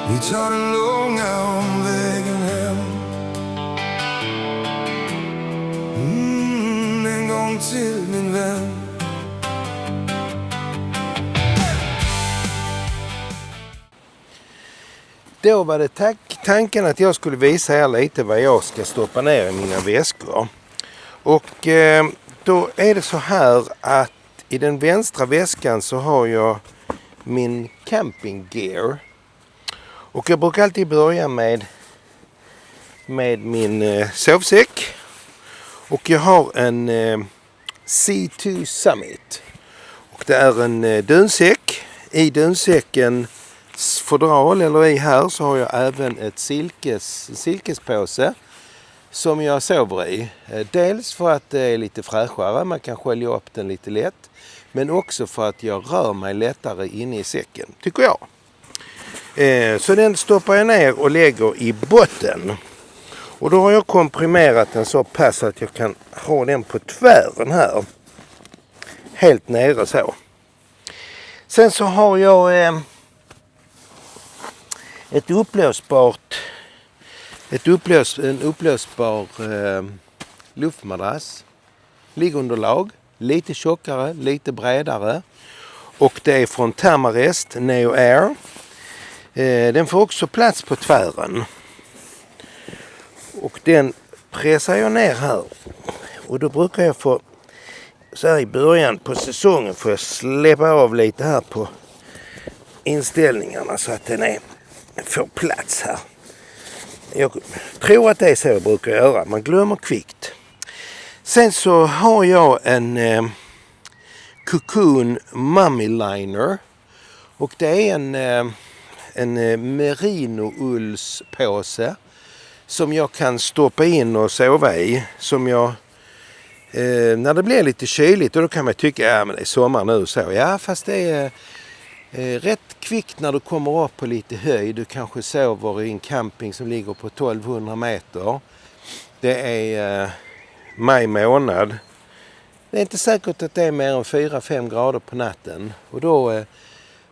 Vi tar den långa omvägen hem. En gång till min vän. Då var det tanken att jag skulle visa er lite vad jag ska stoppa ner i mina väskor. Och då är det så här att i den vänstra väskan så har jag min camping gear. Och jag brukar alltid börja med min sovsäck. Och jag har en C2 Summit. Och det är en dunsäck. I dunsäcken fodral eller i här så har jag även ett silkespåse som jag sover i. Dels för att det är lite fräschare, man kan skölja upp den lite lätt. Men också för att jag rör mig lättare inne i säcken, tycker jag. Så den stoppar jag ner och lägger i botten. Och då har jag komprimerat den så pass att jag kan ha den på tvären här. Helt nere så. Sen så har jag en upplösbar luftmadrass. Liggunderlag. Lite tjockare, lite bredare. Och det är från Thermarest Neo Air. Den får också plats på tvären. Och den pressar jag ner här. Och då brukar jag få, så här i början på säsongen, får jag släppa av lite här på inställningarna så att den får plats här. Jag tror att det är så jag brukar göra. Man glömmer kvickt. Sen så har jag en Cocoon Mummy Liner. Och det är en merino-ullspåse som jag kan stoppa in och sova i. Som jag, när det blir lite kyligt, och då kan man tycka men det är sommar nu så. Ja, fast det är rätt kvickt när du kommer upp på lite höjd. Du kanske sover i en camping som ligger på 1200 meter. Det är maj månad. Det är inte säkert att det är mer än 4-5 grader på natten. Och då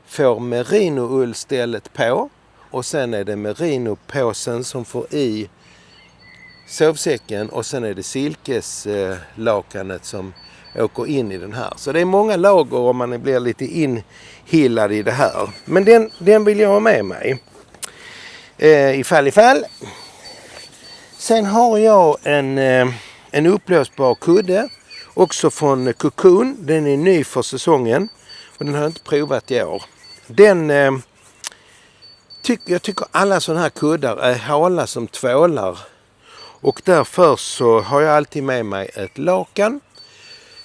får merino-ullstället på. Och sen är det merino-påsen som får i sovsäcken. Och sen är det silkeslakanet som åker in i den här. Så det är många lager om man blir lite inhillad i det här. Men den vill jag ha med mig. Ifall. Sen har jag en upplösbar kudde. Också från Cocoon. Den är ny för säsongen. Och den har jag inte provat i år. Jag tycker alla sådana här kuddar är hala som tvålar. Och därför så har jag alltid med mig ett lakan.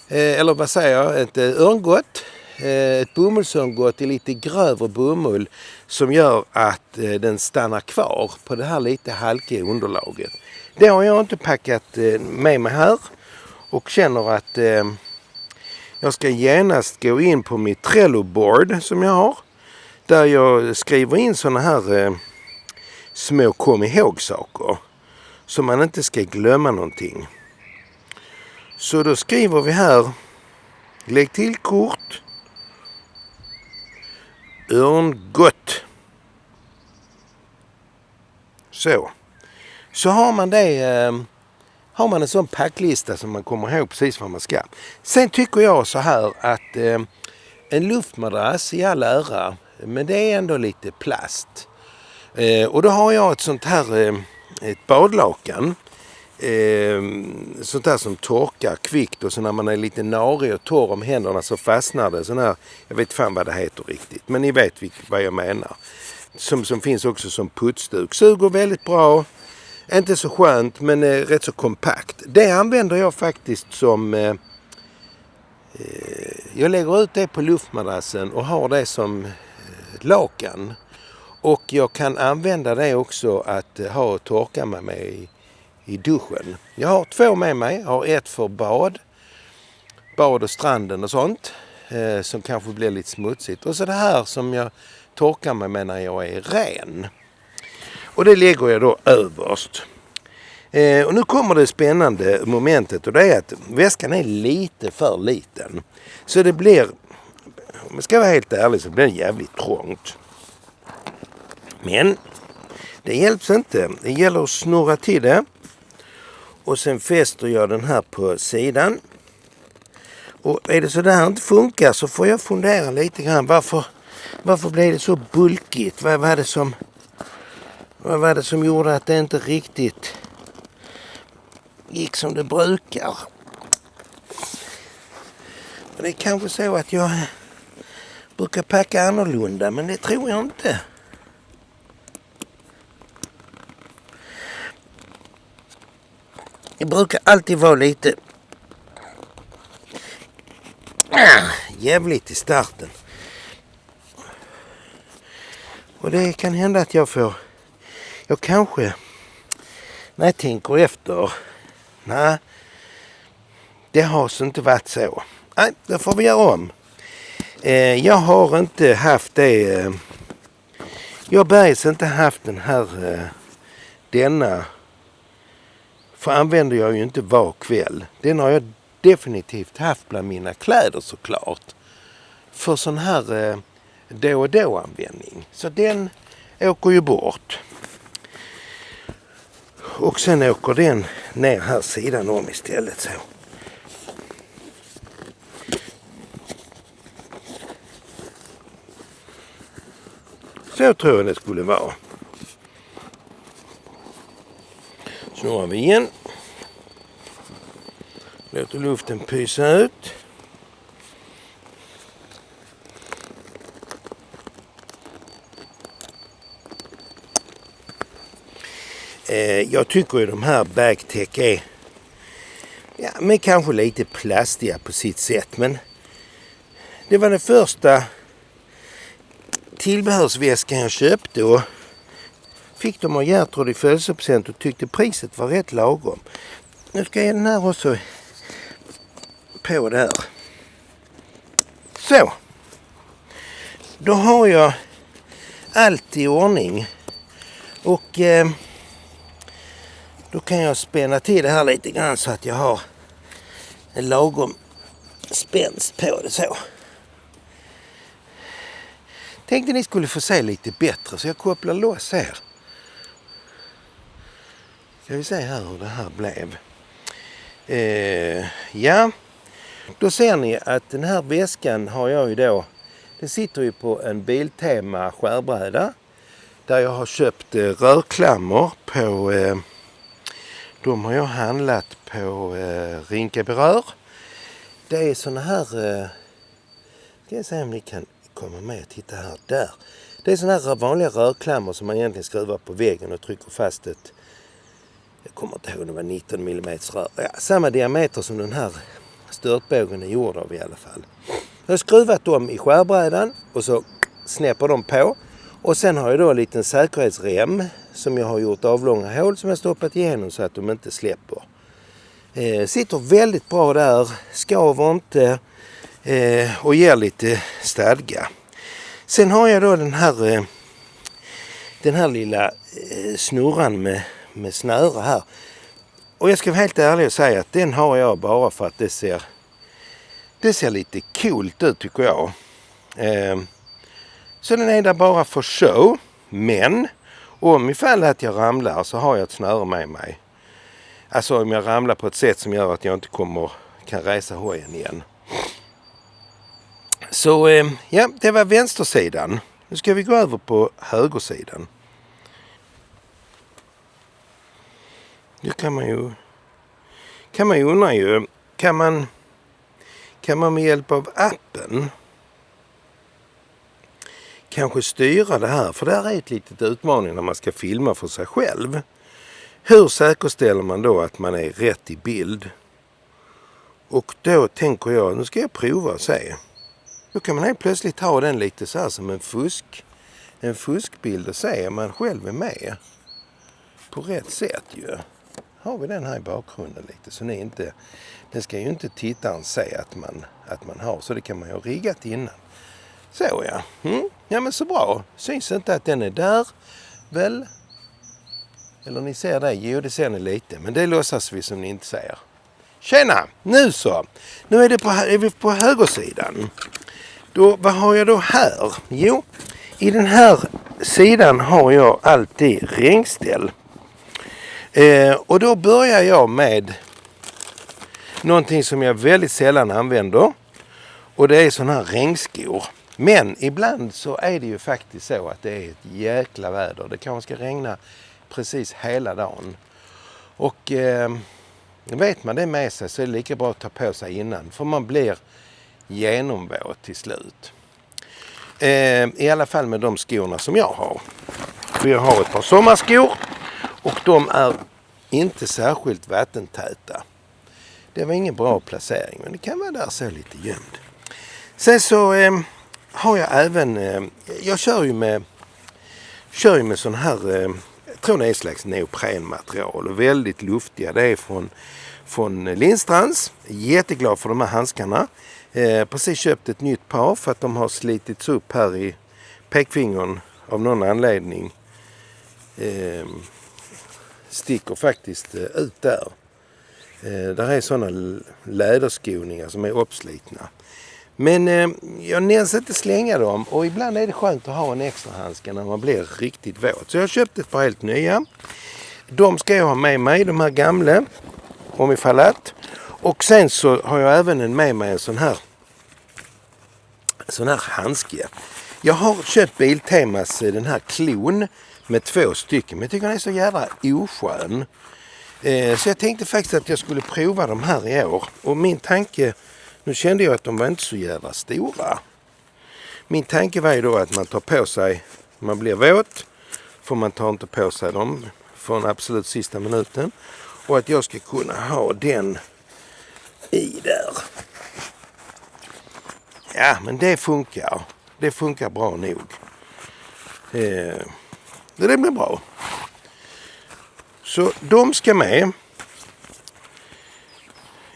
Eller vad säger jag? Ett örngott. Ett bomullsörngott i lite grövre bomull. Som gör att den stannar kvar på det här lite halkiga underlaget. Det har jag inte packat med mig här. Och känner att jag ska genast gå in på mitt Trello-board som jag har. Där jag skriver in sådana här små kom ihåg-saker. Så man inte ska glömma någonting. Så då skriver vi här. Lägg till kort. Örngott. Så har man det. Har man en sån packlista som man kommer ihåg precis vad man ska. Sen tycker jag så här att en luftmadrass i all ära. Men det är ändå lite plast. Och då har jag ett sånt här ett badlakan. Sånt där som torkar kvickt. Och så när man är lite narig och torr om händerna så fastnar det. Sån här, jag vet fan vad det heter riktigt. Men ni vet vad jag menar. Som finns också som putsduk. Suger väldigt bra. Inte så skönt men rätt så kompakt. Det använder jag faktiskt som... jag lägger ut det på luftmadrassen och har det som lakan. Och jag kan använda det också att ha och torka mig med i duschen. Jag har 2 med mig. Jag har ett för bad och stranden och sånt. Som kanske blir lite smutsigt. Och så det här som jag torkar mig med när jag är ren. Och det lägger jag då överst. Och nu kommer det spännande momentet. Och det är att väskan är lite för liten. Så det blir, om jag ska vara helt ärlig, så blir det jävligt trångt. Men det hjälps inte. Det gäller att snurra till det. Och sen fäster jag den här på sidan. Och är det så där inte funkar så får jag fundera lite grann. Varför blev det så bulkigt? Vad var det som gjorde att det inte riktigt gick som det brukar? Och det är kanske så att jag brukar packa annorlunda, men det tror jag inte. Jag brukar alltid vara lite jävligt i starten. Och det kan hända att jag kanske, när jag tänker efter, nej, det har så inte varit så. Nej, det får vi göra om. Jag har inte haft det, jag bergs inte haft den här, denna, för använder jag ju inte var kväll. Den har jag definitivt haft bland mina kläder såklart. För sån här då och då användning. Så den åker ju bort. Och sen åker den ner här sidan om istället så. Så tror jag det skulle vara. Snurrar vi igen. Låter luften pysa ut. Jag tycker ju de här Bactec är, ja, men kanske lite plastiga på sitt sätt, men det var den första tillbehörsväskan jag köpte och fick dem av Gertrud i födelsedagspresent och tyckte priset var rätt lagom. Nu ska jag den här också på det här. Så. Då har jag allt i ordning och då kan jag spänna till det här lite grann så att jag har en lagom spänst på det så. Tänkte ni skulle få se lite bättre så jag kopplar loss här. Ska vi se här hur det här blev. Ja, då ser ni att den här väskan har jag ju då. Den sitter ju på en Biltema skärbräda. Där jag har köpt rörklammer på. De har jag handlat på Rinkaby Rör. Det är såna här. Ska jag se om ni kan komma med och titta här. Där. Det är såna här vanliga rörklammer som man egentligen skruvar på väggen och trycker fast ett. Jag kommer inte ihåg, det var 19 mm rör. Ja, samma diameter som den här störtbågen är gjord av i alla fall. Jag har skruvat dem i skärbrädan och så snäpper de på. Och sen har jag då en liten säkerhetsrem som jag har gjort avlånga hål som jag stoppat igenom så att de inte släpper. Sitter väldigt bra där, skaver inte och ger lite stadga. Sen har jag då den här lilla snurran med snöre här. Och jag ska vara helt ärlig och säga att den har jag bara för att det ser lite coolt ut tycker jag. Så den är där bara för show. Men om ifall att jag ramlar så har jag ett snöre med mig. Alltså om jag ramlar på ett sätt som gör att jag inte kan resa hojen igen. Så ja, det var vänstersidan. Nu ska vi gå över på högersidan. Nu kan man ju undra ju, kan man med hjälp av appen kanske styra det här? För det här är ett litet utmaning när man ska filma för sig själv. Hur säkerställer man då att man är rätt i bild? Och då tänker jag, nu ska jag prova och se. Då kan man helt plötsligt ha den lite så här som en fuskbild och se om man själv är med på rätt sätt ju. Har vi den här i bakgrunden lite så den ska ju inte tittaren se att man har, så det kan man ju ha riggat innan. Så ja. Ja men så bra. Syns inte att den är där väl? Eller ni ser det? Jo, det ser ni lite, men det låtsas vi som ni inte ser. Tjena! Nu så. Nu är vi på högersidan. Då, vad har jag då här? Jo, i den här sidan har jag alltid regnställ. Och då börjar jag med någonting som jag väldigt sällan använder. Och det är sådana här regnskor. Men ibland så är det ju faktiskt så att det är ett jäkla väder. Det kanske ska regna precis hela dagen. Och vet man det med sig så är det lika bra att ta på sig innan. För man blir genomvåt till slut. I alla fall med de skorna som jag har. För jag har ett par sommarskor. Och de är inte särskilt vattentäta. Det var ingen bra placering. Men det kan vara där så lite gömd. Sen så har jag även... jag kör ju med sån här... jag tror det är ett slags neoprenmaterial. Och väldigt luftiga. Det är från Lindstrands. Jätteglad för de här handskarna. Precis köpt ett nytt par för att de har slitits upp här i pekfingern av någon anledning. Sticker faktiskt ut där. Där är sådana läderskoningar som är uppslitna. Men jag nens inte slänga dem och ibland är det skönt att ha en extra handske när man blir riktigt våt. Så jag har köpt ett par helt nya. De ska jag ha med mig, de här gamla, om ifall att. Och sen så har jag även med mig en sån här handske. Jag har köpt Biltemas den här klon med 2 stycken. Men jag tycker den är så jävla oskön. Så jag tänkte faktiskt att jag skulle prova de här i år. Och min tanke, nu kände jag att de var inte så jävla stora. Min tanke var ju då att man tar på sig, man blir våt. För man tar inte på sig dem för den absolut sista minuten. Och att jag ska kunna ha den i där. Ja, men det funkar. Det funkar bra nog. Det blir bra. Så de ska med.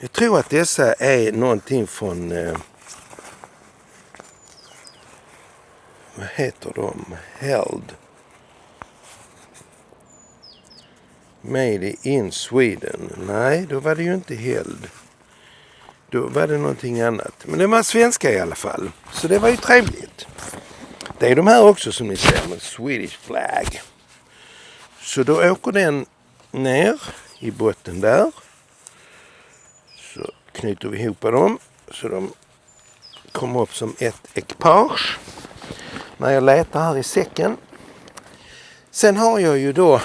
Jag tror att dessa är någonting från... vad heter de? Held. Made in Sweden. Nej, då var det ju inte Held. Då var det någonting annat. Men det var svenska i alla fall. Så det var ju trevligt. Det är de här också som ni ser med Swedish flag. Så då åker den ner i botten där. Så knyter vi ihop dem. Så de kommer upp som ett ekipage. När jag letar här i säcken. Sen har jag ju då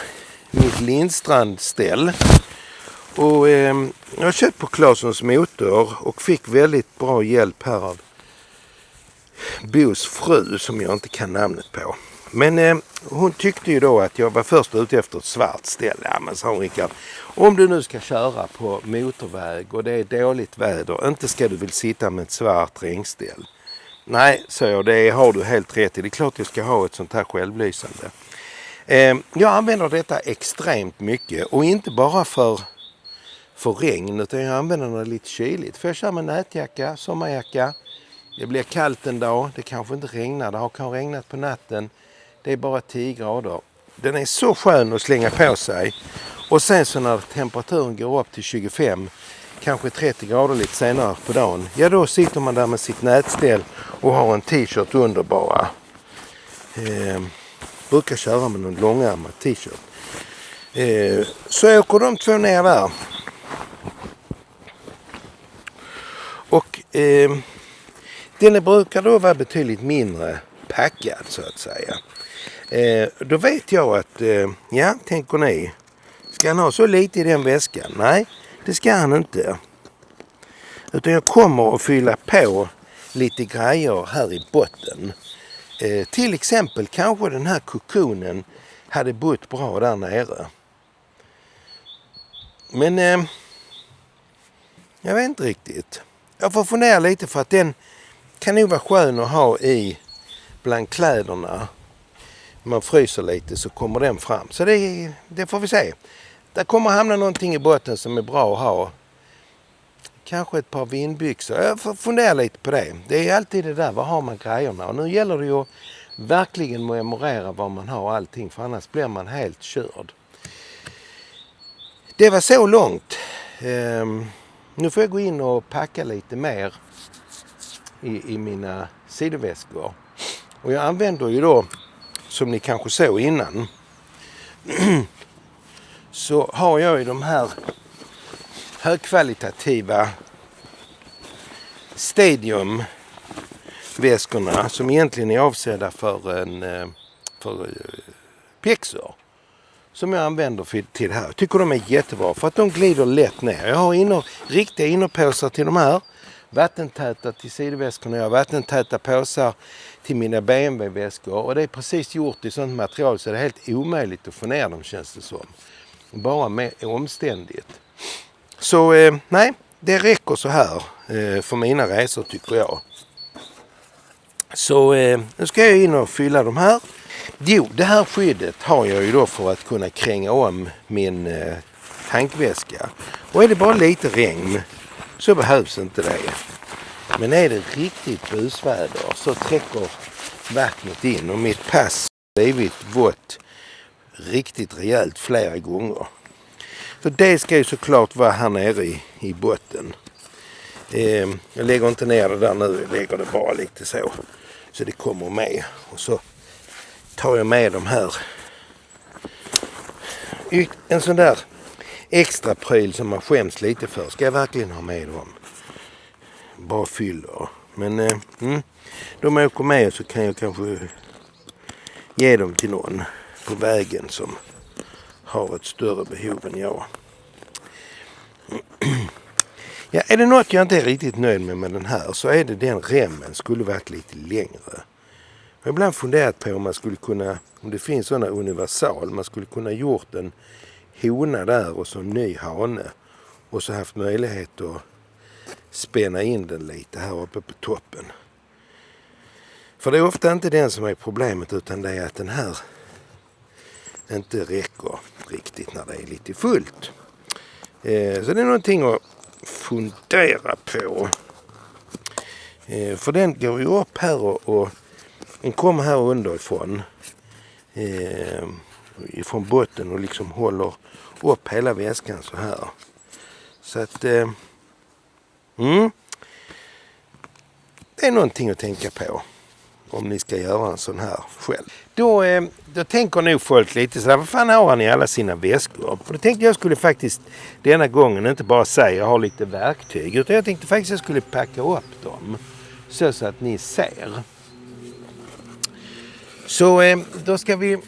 mitt Lindstrand-ställ. Och jag har köpt på Claessons Motor och fick väldigt bra hjälp här av Bos fru som jag inte kan namnet på. Men hon tyckte ju då att jag var först ute efter ett svart ställ. Ja, men sa hon, Rickard, om du nu ska köra på motorväg och det är dåligt väder, inte ska du väl sitta med ett svart regnställ? Nej, så jag, det har du helt rätt i. Det är klart jag ska ha ett sånt här självlysande. Jag använder detta extremt mycket och inte bara för regn, utan jag använder det lite kyligt. För jag kör med nätjacka, sommarjacka. Det blir kallt en dag, det kanske inte regnar, det har kanske regnat på natten. Det är bara 10 grader. Den är så skön att slänga på sig. Och sen så när temperaturen går upp till 25, kanske 30 grader lite senare på dagen. Ja, då sitter man där med sitt nätställ och har en t-shirt under bara. Brukar köra med någon långärmad t-shirt. Så åker de 2 ner där. Och den brukar då vara betydligt mindre packad så att säga. Då vet jag att, ja, tänker ni, ska han ha så lite i den väskan? Nej, det ska han inte. Utan jag kommer att fylla på lite grejer här i botten. Till exempel kanske den här kokonen hade bott bra där nere. Men jag vet inte riktigt. Jag får fundera lite för att den kan nog vara skön att ha i bland kläderna. Om man fryser lite så kommer den fram. Så det får vi se. Där kommer hamna någonting i botten som är bra att ha. Kanske ett par vindbyxor. Jag får fundera lite på det. Det är alltid det där, vad har man grejerna? Och nu gäller det ju att verkligen memorera vad man har allting. För annars blir man helt körd. Det var så långt. Nu får jag gå in och packa lite mer i mina sidoväskor. Och jag använder ju då som ni kanske såg innan, så har jag ju de här högkvalitativa Stadium-väskorna som egentligen är avsedda för pjäxor. Som jag använder till det här. Jag tycker de är jättebra för att de glider lätt ner. Jag har riktiga innerpåsar till de här. Vattentäta till sidoväskorna. Jag har vattentäta påsar till mina BMW-väskor. Och det är precis gjort i sånt material så det är helt omöjligt att få ner dem, känns det som. Bara med omständigt. Så nej, det räcker så här för mina resor tycker jag. Så nu ska jag in och fylla de här. Jo, det här skyddet har jag ju då för att kunna kränga om min tankväska. Och är det bara lite regn så behövs inte det. Men är det riktigt busväder så träcker vattnet in och mitt pass har blivit vått riktigt rejält flera gånger. Så det ska ju såklart vara här nere i botten. Jag lägger inte ner det där nu, jag lägger det bara lite så det kommer med. Och så tar jag med de här. En sån där extra pryl som man skäms lite för. Ska jag verkligen ha med dem? Bara fyller. Men de åker med så kan jag kanske ge dem till någon på vägen som har ett större behov än jag. Ja, är det något jag inte är riktigt nöjd med den här så är det den remmen skulle varit lite längre. Jag har ibland funderat på om man skulle kunna, om det finns sådana universal, man skulle kunna gjort en hona där och så en ny hane och så haft möjlighet att spänna in den lite här uppe på toppen. För det är ofta inte den som är problemet utan det är att den här inte räcker riktigt när det är lite fullt. Så det är någonting att fundera på. För den går ju upp här och den kommer här underifrån. Ifrån botten och liksom håller upp hela väskan så här. Så att det är någonting att tänka på om ni ska göra en sån här själv. Då tänker nog folk lite så här, vad fan har ni alla sina väskor? Och då tänkte jag skulle faktiskt denna gången inte bara säga jag har lite verktyg, utan jag tänkte faktiskt jag skulle packa upp dem så att ni ser. Så då ska vi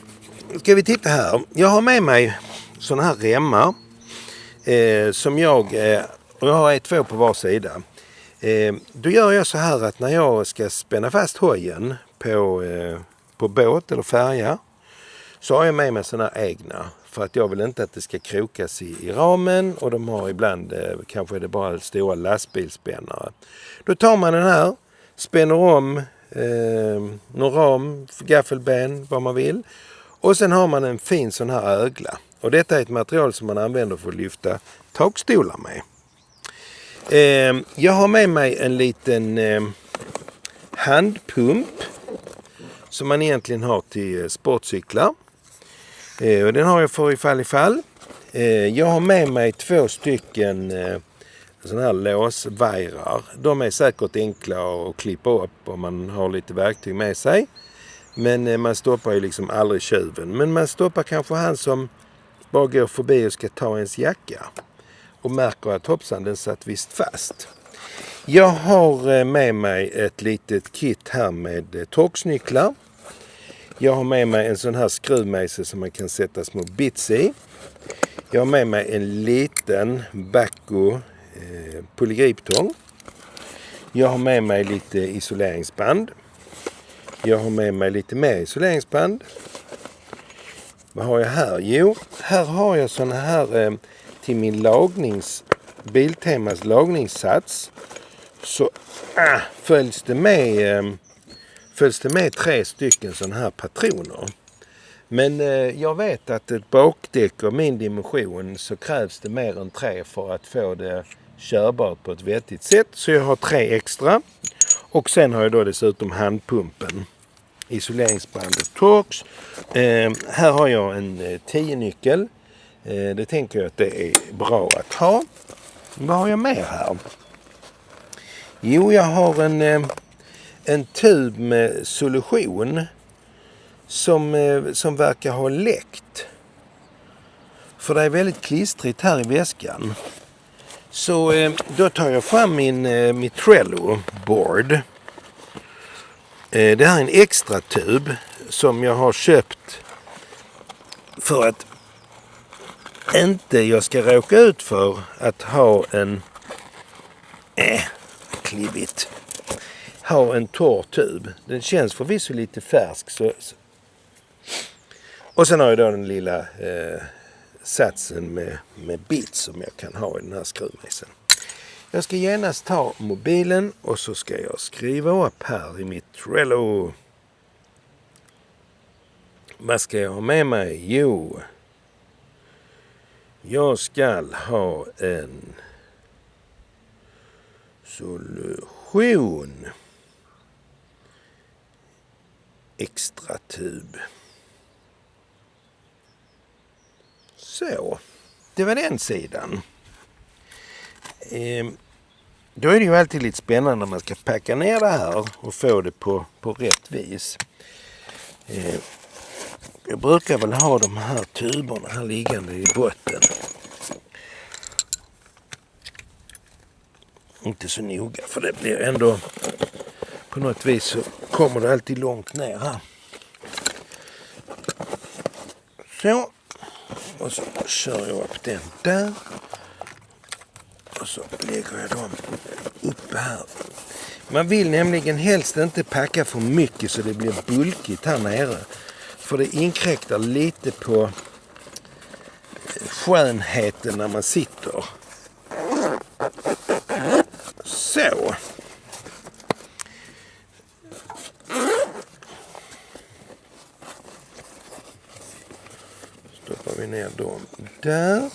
titta här. Jag har med mig såna här remmar som jag har 2 på var sida. Då gör jag så här att när jag ska spänna fast hojen på båt eller färja så har jag med mig såna här egna för att jag vill inte att det ska krokas i ramen och de har ibland kanske är det bara stora lastbilspännare. Då tar man den här, spänner om någon ram, gaffelben, vad man vill och sen har man en fin sån här ögla och detta är ett material som man använder för att lyfta takstolar med. Jag har med mig en liten handpump som man egentligen har till sportcyklar. Och den har jag för ifall. Jag har med mig 2 stycken sådana här låsvajrar. De är säkert enkla att klippa upp om man har lite verktyg med sig. Men man stoppar ju liksom aldrig tjuven. Men man stoppar kanske han som bara går förbi och ska ta ens jacka. Och märker att hoppsan, den satt visst fast. Jag har med mig ett litet kit här med torksnycklar. Jag har med mig en sån här skruvmejsel som man kan sätta små bits i. Jag har med mig en liten Bahco polygriptång. Jag har med mig lite isoleringsband. Jag har med mig lite mer isoleringsband. Vad har jag här? Jo, här har jag såna här till min Biltemas lagningssats. Så följs det med 3 stycken såna här patroner. Men jag vet att ett bakdäck av min dimension så krävs det mer än 3 för att få det körbart på ett vettigt sätt. Så jag har 3 extra. Och sen har jag då dessutom handpumpen. Isoleringsbandet Torx. Här har jag en 10-nyckel. Det tänker jag att det är bra att ha. Vad har jag mer här? Jo, jag har en tub med solution som verkar ha läckt. För det är väldigt klistrigt här i väskan. Så då tar jag fram mitt Trello-board. Det här är en extra tub som jag har köpt för att inte jag ska råka ut för att ha en klibbigt. Ha en torr tub. Den känns förvisso lite färsk. Och sen har jag då den lilla satsen med bits som jag kan ha i den här skruvmejseln. Jag ska genast ta mobilen och så ska jag skriva upp här i mitt Trello. Vad ska jag ha med mig? Jo, jag ska ha en solution. Extra tub. Så, det var den sidan. Då är det ju alltid lite spännande när man ska packa ner det här och få det på rätt vis. Jag brukar väl ha de här tuberna här liggande i botten. Inte så noga, för det blir ändå på något vis så kommer det alltid långt ner här. Så. Och så kör jag upp den där. Och så lägger jag dem uppe här. Man vill nämligen helst inte packa för mycket så det blir bulkigt här nere. För det inkräktar lite på skönheten när man sitter. Så. Stoppar vi ner dem där.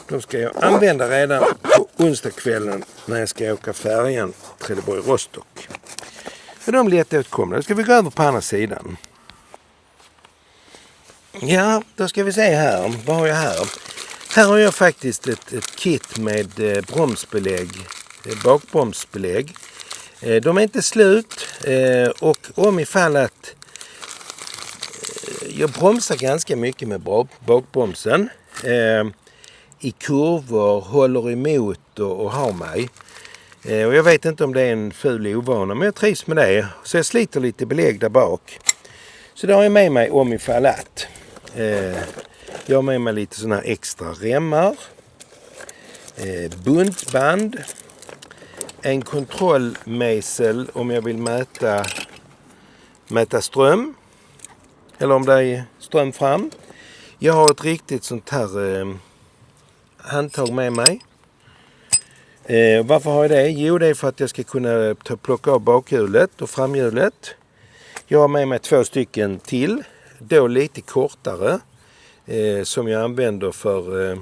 De ska jag använda redan på onsdagskvällen när jag ska åka färjan Trelleborg-Rostock. För de blir lättåtkomliga. Då ska vi gå över på andra sidan. Ja, då ska vi se här. Vad har jag här? Här har jag faktiskt ett kit med bromsbelägg, bakbromsbelägg. De är inte slut och om ifall att jag bromsar ganska mycket med bakbromsen. I kurvor, håller emot och har mig. Och jag vet inte om det är en ful ovana, men jag trivs med det. Så jag sliter lite belägg där bak. Så det har jag med mig om ifall att. Jag har med mig lite sådana här extra remmar. Buntband. En kontrollmejsel om jag vill mäta ström. Eller om det är ström fram. Jag har ett riktigt sånt här handtag med mig. Varför har jag det? Jo, det är för att jag ska kunna plocka av bakhjulet och framhjulet. Jag har med mig 2 stycken till. Då lite kortare. Som jag använder för...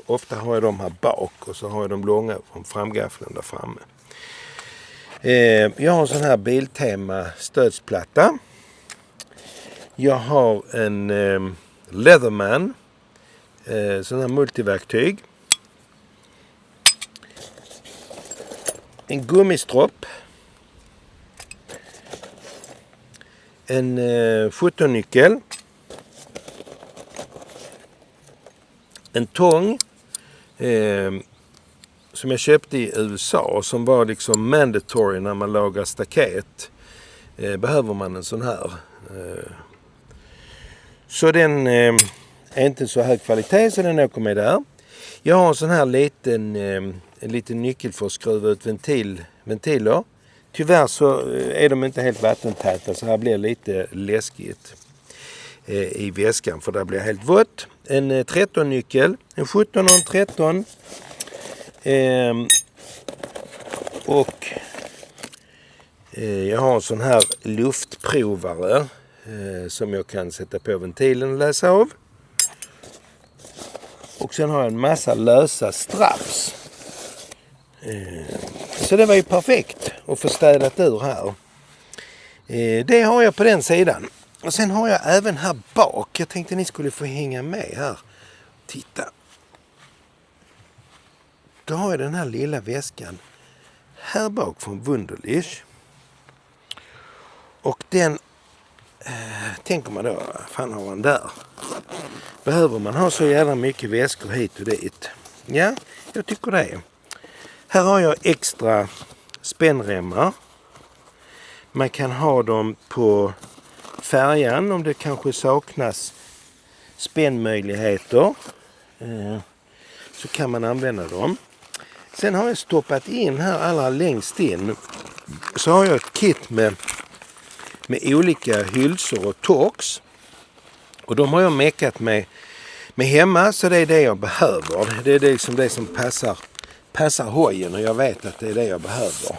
ofta har jag dem här bak och så har jag de långa från framgaffeln där framme. Jag har en sån här Biltema stödsplatta. Jag har en Leatherman. Sån här multiverktyg. En gummistropp. En 17-nyckel. En tång. Som jag köpte i USA. Som var liksom mandatory när man lagar staket. Behöver man en sån här. Så den är inte så hög kvalitet så den åker med där. Jag har en sån här liten nyckel för att skruva ut ventiler. Tyvärr så är de inte helt vattentäta så här blir lite läskigt i väskan för där blir helt vått. En 13-nyckel, en 17 och en 13. Och jag har en sån här luftprovare som jag kan sätta på ventilen och läsa av. Och sen har jag en massa lösa straps. Så det var ju perfekt att få städat ur här. Det har jag på den sidan. Och sen har jag även här bak. Jag tänkte ni skulle få hänga med här. Titta. Då har jag den här lilla väskan här bak från Wunderlich. Och den tänker man då, fan har han där? Behöver man ha så jävla mycket väskor hit och dit? Ja, jag tycker det. Här har jag extra spännremmar. Man kan ha dem på färjan om det kanske saknas spännmöjligheter. Så kan man använda dem. Sen har jag stoppat in här allra längst in. Så har jag ett kit med olika hylsor och torks. Och de har jag mekat med hemma, så det är det jag behöver. Det är liksom det som passar hojen och jag vet att det är det jag behöver.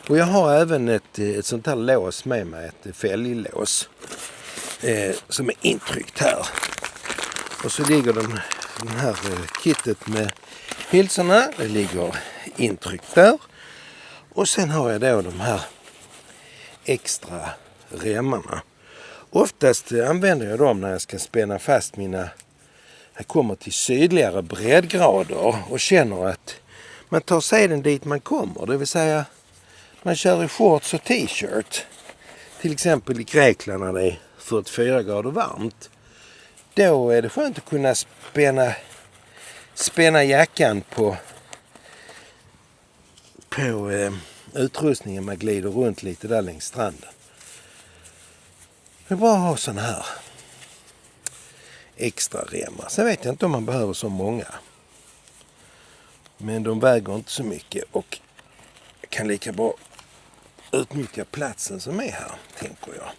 Och jag har även ett sånt här lås med mig, ett fälglås som är intryckt här. Och så ligger den här kittet med hylsorna, det ligger intryckt där. Och sen har jag då de här extra remmarna. Oftast använder jag dem när jag ska spänna fast jag kommer till sydligare breddgrader och känner att man tar seden dit man kommer. Det vill säga man kör i shorts och t-shirt. Till exempel i Grekland när det är 44 grader varmt. Då är det skönt att kunna spänna jackan på utrustningen. Man glider runt lite där längs stranden. Det är bra att ha såna här extra remmar. Sen vet jag inte om man behöver så många. Men de väger inte så mycket och kan lika bra utnyttja platsen som är här, tänker jag.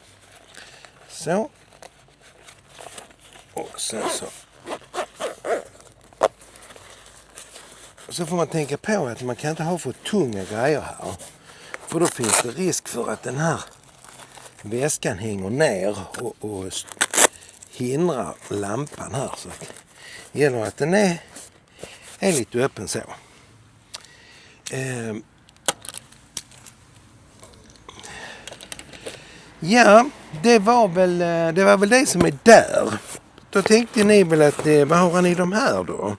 Så. Och sen så. Och så får man tänka på att man kan inte ha för tunga grejer här. För då finns det risk för att den här väskan hänger ner och hindrar lampan här. Så att det gäller att den är lite öppen så. Ja, det var väl det som är där. Då tänkte ni väl att vad har ni de här då?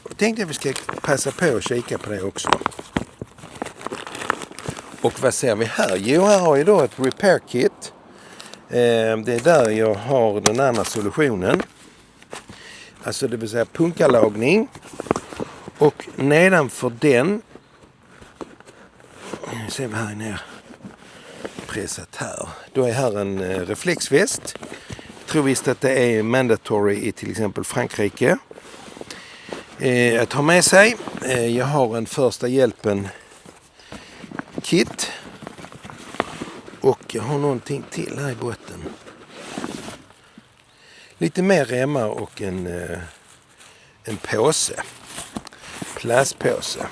Jag tänkte att vi ska passa på att kika på det också. Och vad ser vi här? Jo, här har jag då ett repair kit. Det är där jag har den andra solutionen. Alltså det vill säga punkalagning. Och nedanför den ser vi här nere pressat här. Då är här en reflexväst. Jag tror visst att det är mandatory i till exempel Frankrike. Att ha med sig. Jag har en första hjälpen kit. Och jag har någonting till här i botten. Lite mer remmar och en påse. Plastpåse.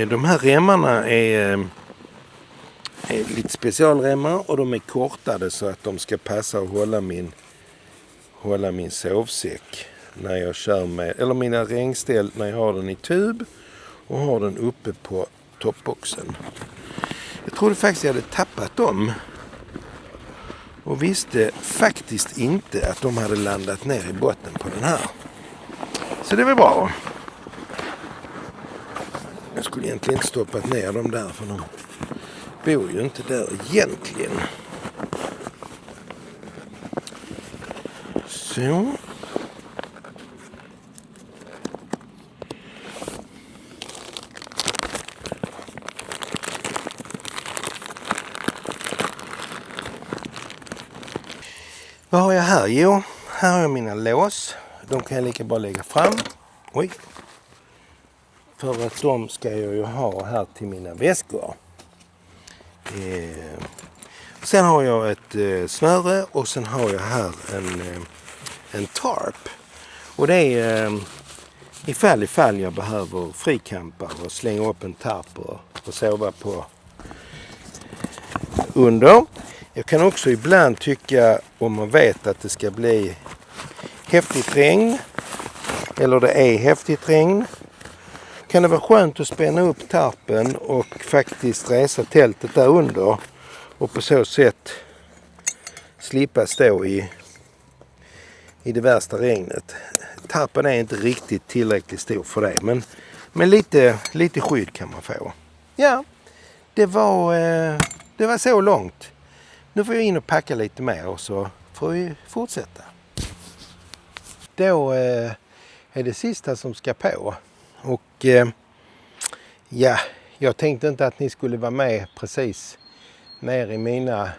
De här remmarna är lite specialremmar och de är kortade så att de ska passa och hålla min sovsäck när jag kör med, eller mina regnställ när jag har den i tub och har den uppe på toppboxen. Jag trodde faktiskt jag hade tappat dem och visste faktiskt inte att de hade landat ner i botten på den här. Så det var bra. Jag skulle egentligen inte stoppat ner dem där för de bor ju inte där egentligen. Så. Vad har jag här? Jo, här har jag mina lås. De kan jag lika bra lägga fram. Oj. För att de ska jag ju ha här till mina väskor. Sen har jag ett snöre och sen har jag här en tarp. Och det är ifall jag behöver frikampa och slänga upp en tarp och sova på under. Jag kan också ibland tycka, om man vet att det ska bli häftigt regn eller det är häftigt regn, kan det vara skönt att spänna upp tarpen och faktiskt resa tältet där under och på så sätt slippa stå i det värsta regnet. Tarpen är inte riktigt tillräckligt stor för det, men lite skydd kan man få. Ja, det var det var så långt. Nu får jag in och packa lite mer och så får vi fortsätta. Då är det sista som ska på. Och ja, jag tänkte inte att ni skulle vara med precis ner i mina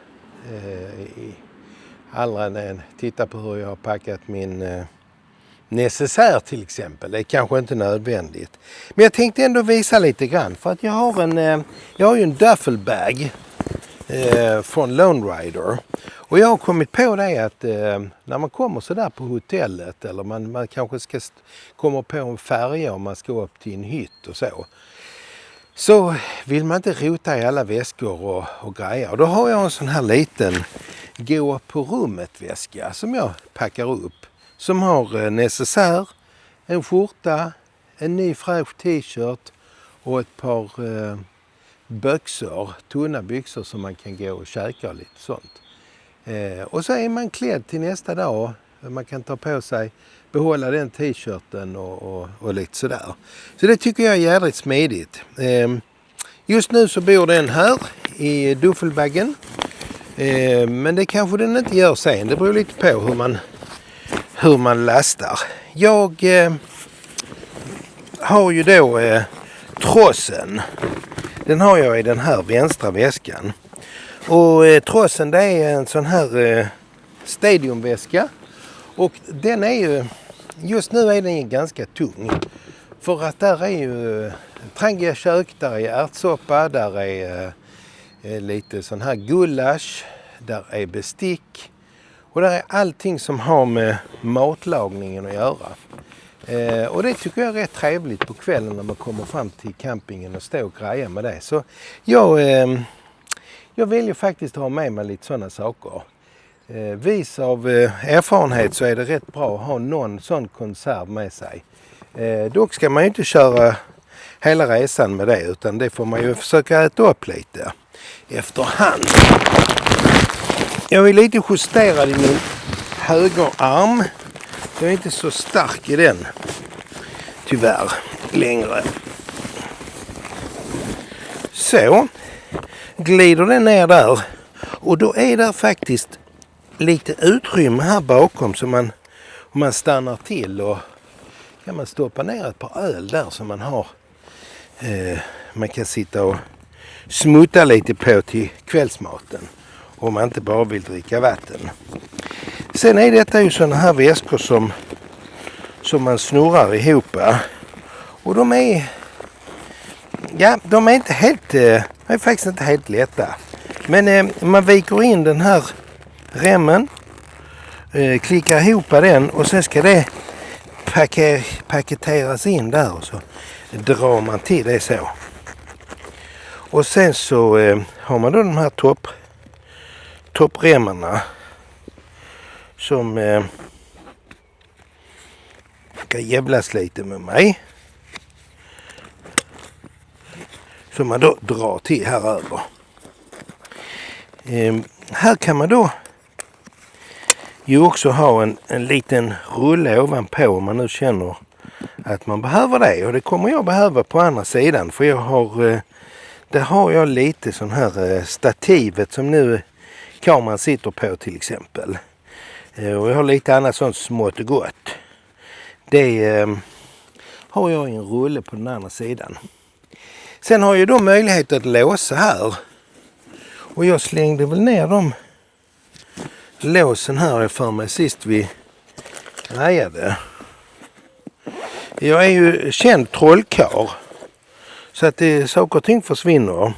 allra när jag tittar på hur jag har packat min necessär till exempel. Det är kanske inte nödvändigt. Men jag tänkte ändå visa lite grann för att jag har ju en duffelbag från Lone Rider. Och jag har kommit på det att när man kommer så där på hotellet eller man kanske kommer på en färja om man ska upp till en hytt och så vill man inte rota i alla väskor och grejer. Och då har jag en sån här liten gå på rummet väska som jag packar upp. Som har necessär, en skjorta, en ny fräsch t-shirt och ett par byxor, tunna byxor som man kan gå och käka och lite sånt. Och så är man klädd till nästa dag. Man kan ta på sig, behålla den t-shirten och lite sådär. Så det tycker jag är jävligt smidigt. Just nu så bor den här i duffelbaggen. Men det kanske den inte gör sen. Det beror lite på hur man lastar. Jag har ju då trossen. Den har jag i den här vänstra väskan. Och trossen det är en sån här stadiumväska. Och den är ju, just nu är den ju ganska tung. För att där är ju trangiga kök, där är ärtsoppa, där är lite sån här gulasch, där är bestick. Och där är allting som har med matlagningen att göra. Och det tycker jag är rätt trevligt på kvällen när man kommer fram till campingen och stå och greja med det. Så jag vill ju faktiskt ha med mig lite sådana saker. Vis av erfarenhet så är det rätt bra att ha någon sån konserv med sig. Dock ska man ju inte köra hela resan med det, utan det får man ju försöka äta upp lite efterhand. Jag är lite justerad i min högerarm. Jag är inte så stark i den tyvärr längre. Så glider den ner där och då är där faktiskt lite utrymme här bakom så om man stannar till och kan man stoppa ner ett par öl där som man har. Man kan sitta och smutta lite på till kvällsmaten om man inte bara vill dricka vatten. Sen är detta ju sådana här väskor som man snurrar ihop. Och de är inte helt, de är faktiskt inte helt lätta. Men man viker in den här remmen, klickar ihop den och sen ska det paketeras in där och så drar man till det så. Och sen så har man då de här toppremmarna som ska jävlas lite med mig. Som man då drar till här över. Här kan man då ju också ha en liten rulle ovanpå om man nu känner att man behöver det. Och det kommer jag behöva på andra sidan. För där har jag lite sån här stativet som nu kameran sitter på till exempel. Och jag har lite annat sånt smått och gott. Det har jag i en rulle på den andra sidan. Sen har jag då möjlighet att låsa här. Och jag slängde väl ner de låsen här för mig sist vi grejade. Jag är ju känd trollkarl. Så att saker och ting försvinner.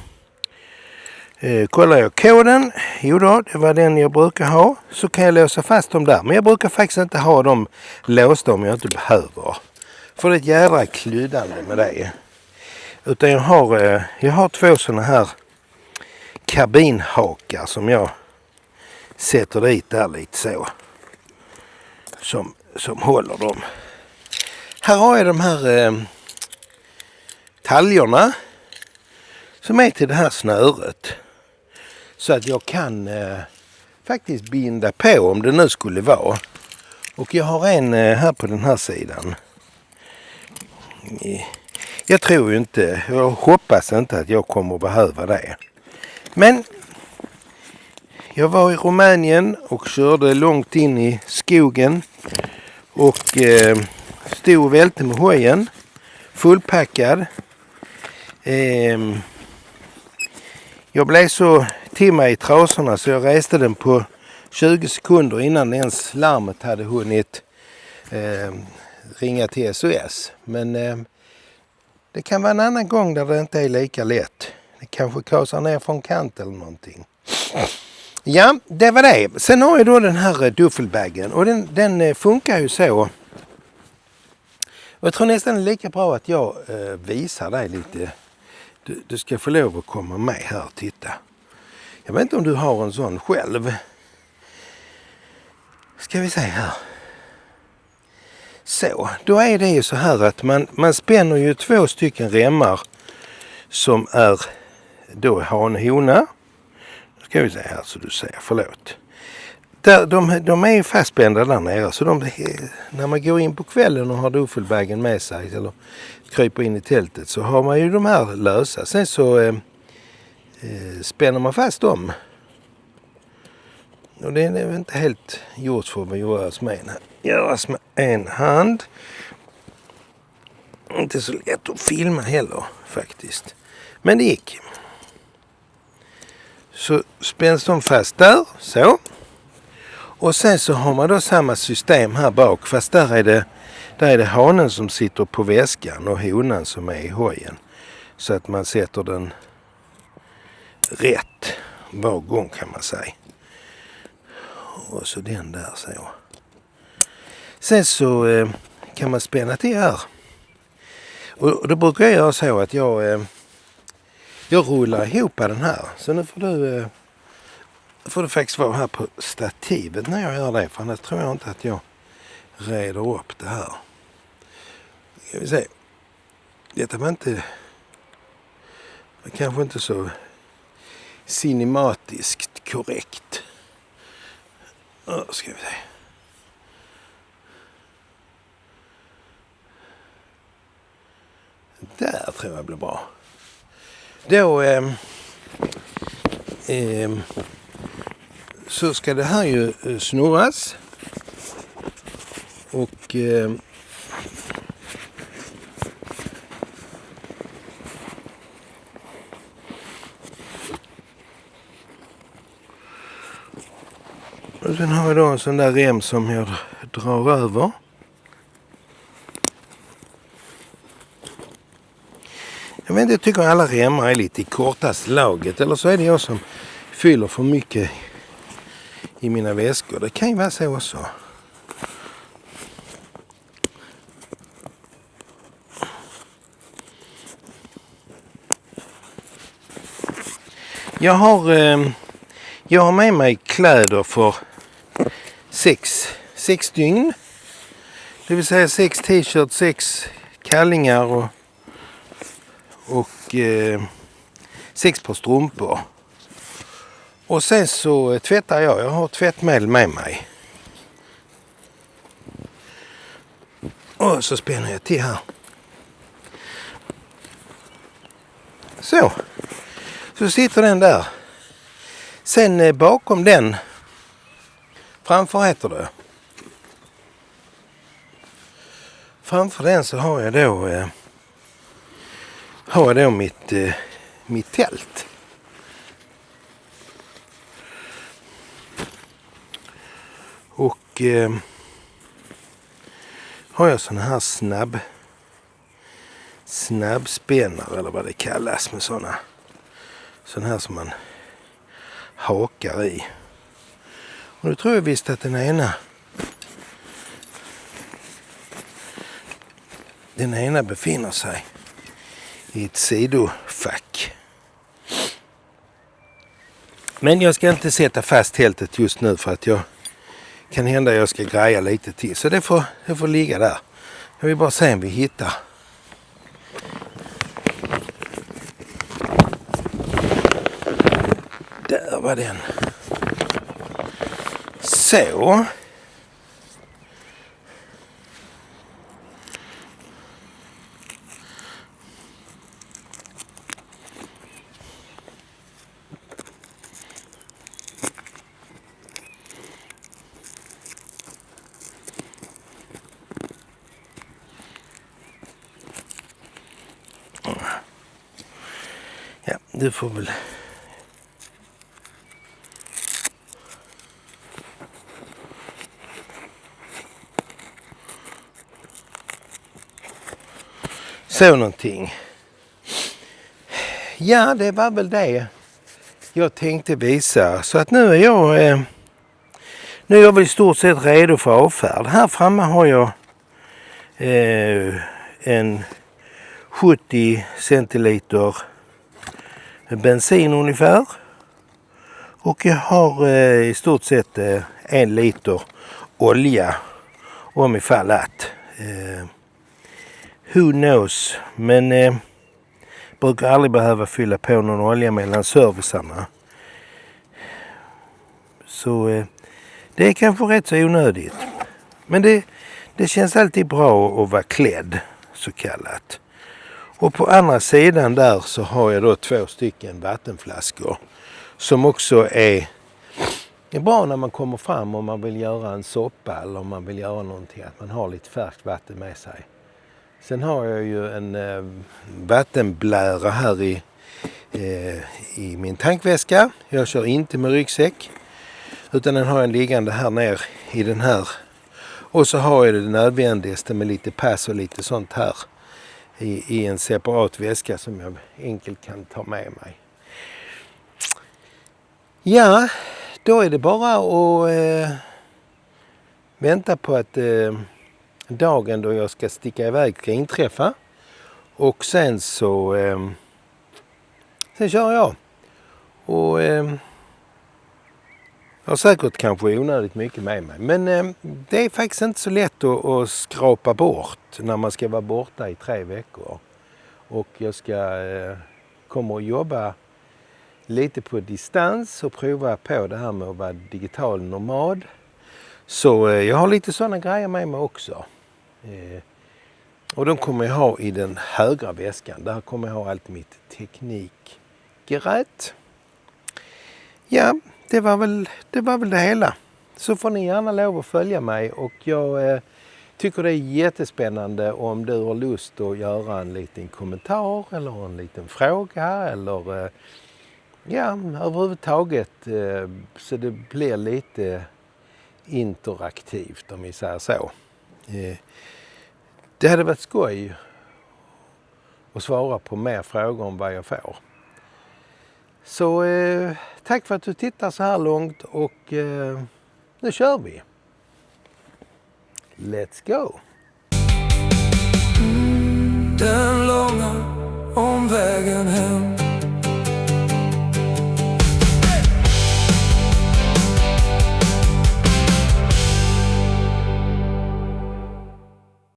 Kollar jag koden, jo då, det var den jag brukar ha, så kan jag låsa fast dem där. Men jag brukar faktiskt inte ha dem låsta om jag inte behöver. För det är ett jävla klydande med det. Utan jag har två sådana här kabinhakar som jag sätter dit där lite så. Som håller dem. Här har jag de här taljorna som är till det här snöret. Så att jag kan faktiskt binda på om det nu skulle vara. Och jag har en här på den här sidan. Jag tror ju inte, jag hoppas inte att jag kommer att behöva det. Men Jag var i Rumänien och körde långt in i skogen och stod och välte med hojen, fullpackad. Jag blev så till mig i trasorna så jag reste den på 20 sekunder innan ens larmet hade hunnit ringa till SOS. Men det kan vara en annan gång där det inte är lika lätt. Det kanske kasar ner från kant eller någonting. Ja, det var det. Sen har jag då den här duffelbagen och den funkar ju så. Och jag tror nästan det är lika bra att jag visar dig lite. Du ska få lov att komma med här och titta. Jag vet inte om du har en sån själv. Ska vi se här. Så, då är det ju så här att man spänner ju 2 stycken remmar som är då hane-hona. Ska vi se här så du ser, förlåt. De är ju fastspända där nere så när man går in på kvällen och har duffelbagen med sig eller kryper in i tältet så har man ju de här lösa. Sen så spänner man fast dem. Och det är inte helt gjort för att göras med en hand. Inte så lätt att filma heller faktiskt. Men det gick. Så spänns de fast där, så. Och sen så har man då samma system här bak, fast där är det hanen som sitter på väskan och honan som är i hojen. Så att man sätter den rätt var gång kan man säga. Och så den där så. Sen så kan man spänna till här. Och då brukar jag göra så att jag rullar ihop den här. Så nu får du faktiskt vara här på stativet när jag gör det. För annars tror jag inte att jag reder upp det här. Ska vi se. Detta var kanske inte så cinematiskt korrekt. Ska vi se. Där tror jag blir bra. Då så ska det här ju snurras. Och sen har vi då en sån där rem som jag drar över. Jag vet inte, jag tycker alla remmar är lite i kortaste laget. Eller så är det jag som fyller för mycket i mina väskor. Det kan ju vara så också. Jag har med mig kläder för 6 dygn. Det vill säga 6 t-shirts, 6 kallingar och 6 par strumpor. Och sen så tvättar jag. Jag har tvättmedel med mig. Och så spänner jag till här. Så sitter den där. Sen bakom den, framför heter det. Framför den så har jag då mitt tält. Och har jag såna här snabbspännare eller vad det kallas med såna här som man hakar i. Och då tror jag visst att den ena befinner sig i ett sidofack. Men jag ska inte sätta fast tältet just nu för att jag ska greja lite till. Så det får ligga där. Jag vill bara se om vi hittar. Där var den. Så. Ja, du får väl... Så någonting. Ja, det var väl det jag tänkte visa. Så att nu är jag väl i stort sett redo för avfärd. Här framme har jag en 70 centiliter bensin ungefär. Och jag har i stort sett 1 liter olja om ifall att. Who knows? Men brukar aldrig behöva fylla på någon olja mellan servicerna. Så det är kanske rätt så onödigt. Men det känns alltid bra att vara klädd, så kallat. Och på andra sidan där så har jag då 2 stycken vattenflaskor. Som också är bra när man kommer fram om man vill göra en soppa eller om man vill göra någonting. Att man har lite färskt vatten med sig. Sen har jag ju en vattenblära här i min tankväska. Jag kör inte med ryggsäck. Utan den har jag liggande här ner i den här. Och så har jag det nödvändigaste med lite pass och lite sånt här. I en separat väska som jag enkelt kan ta med mig. Ja, då är det bara att vänta på att dagen då jag ska sticka iväg ska inträffa. Och sen så sen kör jag. Och jag har säkert kanske onödigt mycket med mig. Men det är faktiskt inte så lätt att skrapa bort när man ska vara borta i 3 veckor. Och jag kommer att jobba lite på distans och prova på det här med att vara digital nomad. Så jag har lite sådana grejer med mig också. Och de kommer jag ha i den högra väskan. Där kommer jag ha allt mitt teknikgrät. Ja, det var väl det hela. Så får ni gärna lov att följa mig. Och jag tycker det är jättespännande om du har lust att göra en liten kommentar eller en liten fråga. Eller överhuvudtaget så det blir lite interaktivt om vi säger så. Det hade varit skoj att svara på mer frågor om vad jag får. Så tack för att du tittar så här långt och nu kör vi. Let's go! Den långa omvägen hem.